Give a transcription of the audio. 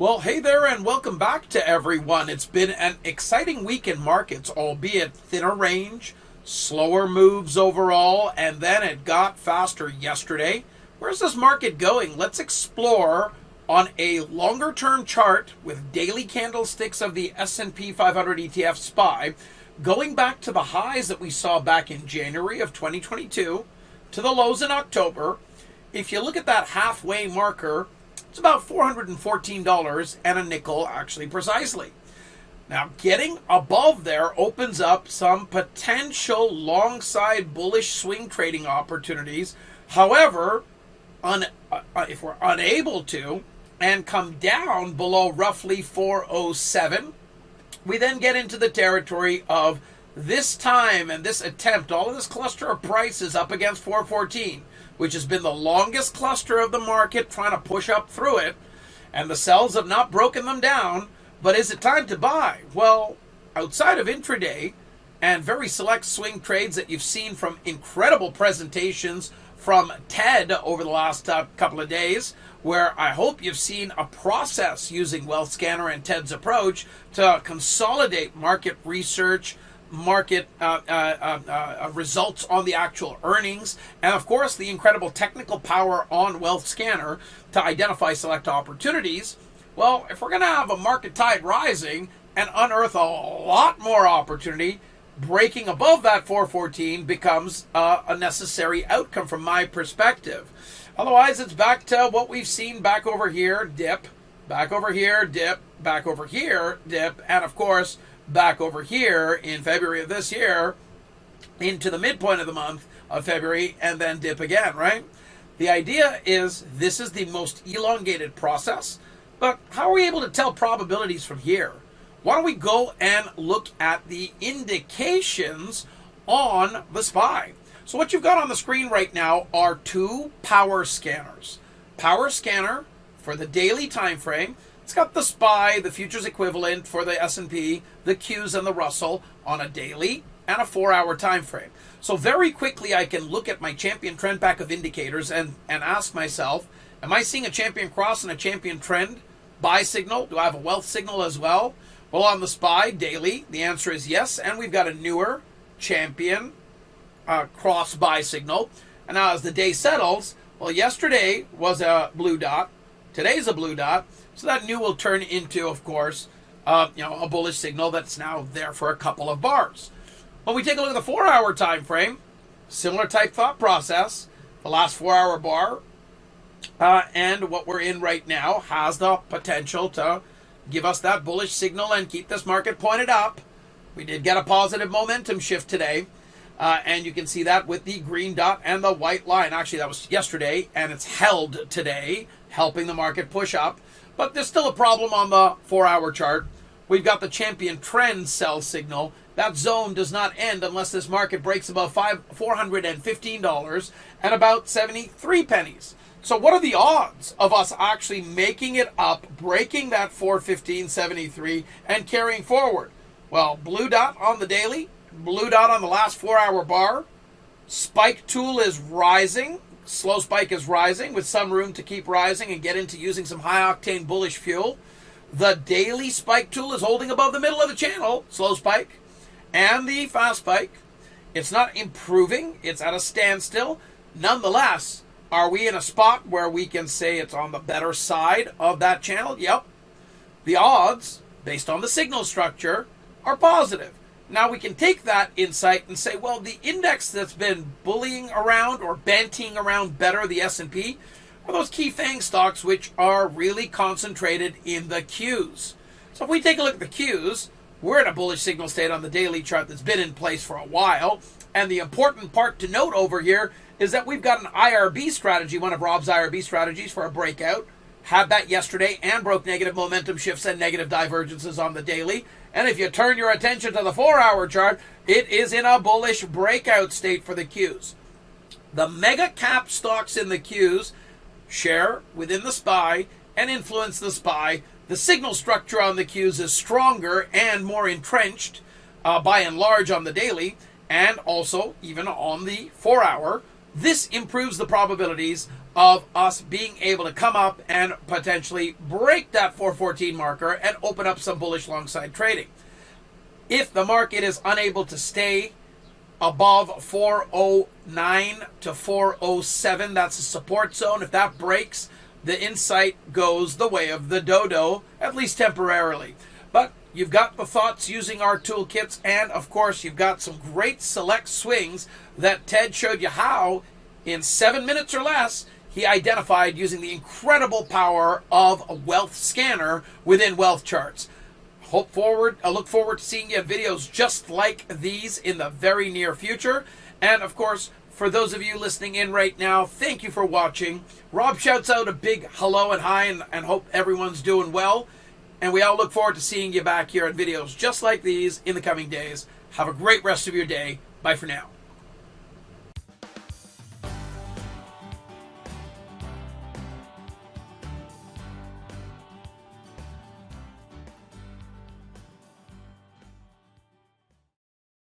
Well, hey there, and welcome back to everyone. It's been an exciting week in markets, albeit thinner range, slower moves overall, and then it got faster yesterday. Where's this market going? Let's explore on a longer-term chart with daily candlesticks of the S&P 500 ETF SPY, going back to the highs that we saw back in January of 2022 to the lows in October. If you look at that halfway marker, it's about $414 and a nickel, actually, precisely. Now, getting above there opens up some potential long side bullish swing trading opportunities. However, if we're unable to and come down below roughly 407, we then get into the territory of this time and this attempt, all of this cluster of prices up against 414, which has been the longest cluster of the market trying to push up through it, and the sells have not broken them down. But is it time to buy? Well, outside of intraday and very select swing trades that you've seen from incredible presentations from Ted over the last couple of days, where I hope you've seen a process using Wealth Scanner and Ted's approach to consolidate market research, market results on the actual earnings, and of course the incredible technical power on Wealth Scanner to identify select opportunities. Well, if we're going to have a market tide rising and unearth a lot more opportunity, breaking above that 414 becomes a necessary outcome from my perspective. Otherwise, it's back to what we've seen back over here, dip, back over here, dip, back over here, dip, and of course back over here in February of this year into the midpoint of the month of February, and then dip again, right? The idea is this is the most elongated process, but how are we able to tell probabilities from here? Why don't we go and look at the indications on the SPY? So what you've got on the screen right now are two power scanners. Power scanner for the daily time frame. It's got the SPY, the futures equivalent for the S&P, the Qs and the Russell on a daily and a 4-hour time frame. So very quickly I can look at my champion trend back of indicators and ask myself, am I seeing a champion cross and a champion trend buy signal? Do I have a wealth signal as well? Well, on the SPY daily, the answer is yes, and we've got a newer champion cross buy signal. And now as the day settles, well, yesterday was a blue dot, today's a blue dot, so that new will turn into, of course, a bullish signal that's now there for a couple of bars. When we take a look at the 4-hour time frame, similar type thought process. The last 4-hour bar and what we're in right now has the potential to give us that bullish signal and keep this market pointed up. We did get a positive momentum shift today, and you can see that with the green dot and the white line. Actually, that was yesterday, and it's held today, helping the market push up. But there's still a problem on the 4-hour chart. We've got the champion trend sell signal. That zone does not end unless this market breaks above $415 and about 73 pennies. So what are the odds of us actually making it up, breaking that 415.73 and carrying forward? Well, blue dot on the daily, blue dot on the last 4-hour bar. Spike tool is rising. Slow spike is rising with some room to keep rising and get into using some high octane bullish fuel. The daily spike tool is holding above the middle of the channel, slow spike, and the fast spike. It's not improving, it's at a standstill. Nonetheless, are we in a spot where we can say it's on the better side of that channel? Yep. The odds, based on the signal structure, are positive. Now we can take that insight and say, well, the index that's been bullying around or banting around better, the S&P, are those key FANG stocks which are really concentrated in the Qs. So if we take a look at the Qs, we're in a bullish signal state on the daily chart that's been in place for a while. And the important part to note over here is that we've got an IRB strategy, one of Rob's IRB strategies for a breakout. Had that yesterday and broke negative momentum shifts and negative divergences on the daily. And if you turn your attention to the 4-hour chart, it is in a bullish breakout state for the Qs. The mega cap stocks in the Qs share within the SPY and influence the SPY. The signal structure on the Qs is stronger and more entrenched by and large on the daily, and also even on the 4-hour. This improves the probabilities of us being able to come up and potentially break that 414 marker and open up some bullish long side trading. If the market is unable to stay above 409 to 407, that's a support zone. If that breaks, the insight goes the way of the dodo, at least temporarily. But you've got the thoughts using our toolkits, and of course you've got some great select swings that Ted showed you how in 7 minutes or less he identified using the incredible power of a wealth scanner within wealth charts. I look forward to seeing you in videos just like these in the very near future. And of course, for those of you listening in right now, thank you for watching. Rob shouts out a big hello and hi, and hope everyone's doing well. And we all look forward to seeing you back here in videos just like these in the coming days. Have a great rest of your day. Bye for now.